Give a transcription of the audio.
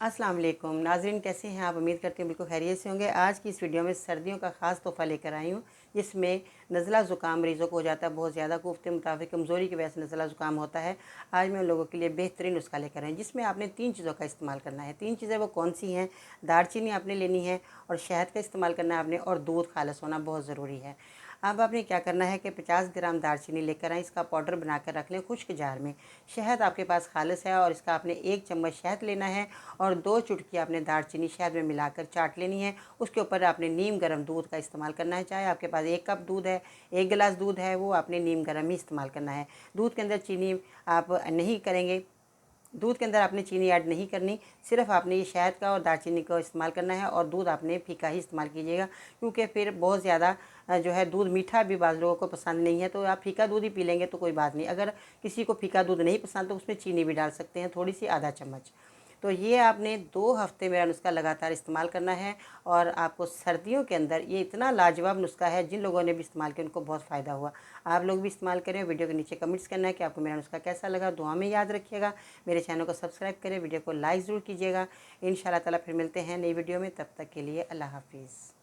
अस्सलाम वालेकुम नाज़रीन, कैसे हैं आप? उम्मीद करते हैं बिल्कुल खैरियत से होंगे। आज की इस वीडियो में सर्दियों का ख़ास तोहफ़ा लेकर आई हूँ, जिसमें नज़ला ज़ुकाम मरीज़ों को हो जाता है बहुत ज़्यादा। कोफ्ते मुताबिक कमज़ोरी की वजह से नज़ला ज़ुकाम होता है। आज मैं उन लोगों के लिए बेहतरीन नुस्खा लेकर आई, जिसमें आपने 3 चीज़ों का इस्तेमाल करना है। 3 चीज़ें वो कौन सी हैं? दालचीनी आपने लेनी है और शहद का इस्तेमाल करना है आपने, और दूध खालिस होना बहुत ज़रूरी है। अब आपने क्या करना है कि 50 ग्राम दालचीनी लेकर आएँ, इसका पाउडर बनाकर रख लें खुश्क जार में। शहद आपके पास खालिस है और इसका आपने 1 चम्मच शहद लेना है और 2 चुटकी आपने दालचीनी शहद में मिलाकर चाट लेनी है। उसके ऊपर आपने नीम गर्म दूध का इस्तेमाल करना है। चाहे आपके पास 1 कप दूध है, 1 गिलास दूध है, वो आपने नीम गर्म ही इस्तेमाल करना है। दूध के अंदर चीनी आप नहीं करेंगे, दूध के अंदर आपने चीनी ऐड नहीं करनी, सिर्फ आपने ये शहद का और दालचीनी का इस्तेमाल करना है। और दूध आपने फीका ही इस्तेमाल कीजिएगा, क्योंकि फिर बहुत ज़्यादा जो है दूध मीठा भी बाज़ लोगों को पसंद नहीं है, तो आप फीका दूध ही पी लेंगे तो कोई बात नहीं। अगर किसी को फीका दूध नहीं पसंद तो उसमें चीनी भी डाल सकते हैं, थोड़ी सी, आधा चम्मच। तो ये आपने 2 हफ्ते मेरा नुस्खा लगातार इस्तेमाल करना है और आपको सर्दियों के अंदर ये इतना लाजवाब नुस्खा है, जिन लोगों ने भी इस्तेमाल किया उनको बहुत फ़ायदा हुआ। आप लोग भी इस्तेमाल करें। वीडियो के नीचे कमेंट्स करना है कि आपको मेरा नुस्खा कैसा लगा। दुआ में याद रखिएगा। मेरे चैनल को सब्सक्राइब करें, वीडियो को लाइक ज़रूर कीजिएगा। इंशाअल्लाह ताला फिर मिलते हैं नई वीडियो में, तब तक के लिए अल्लाह हाफिज़।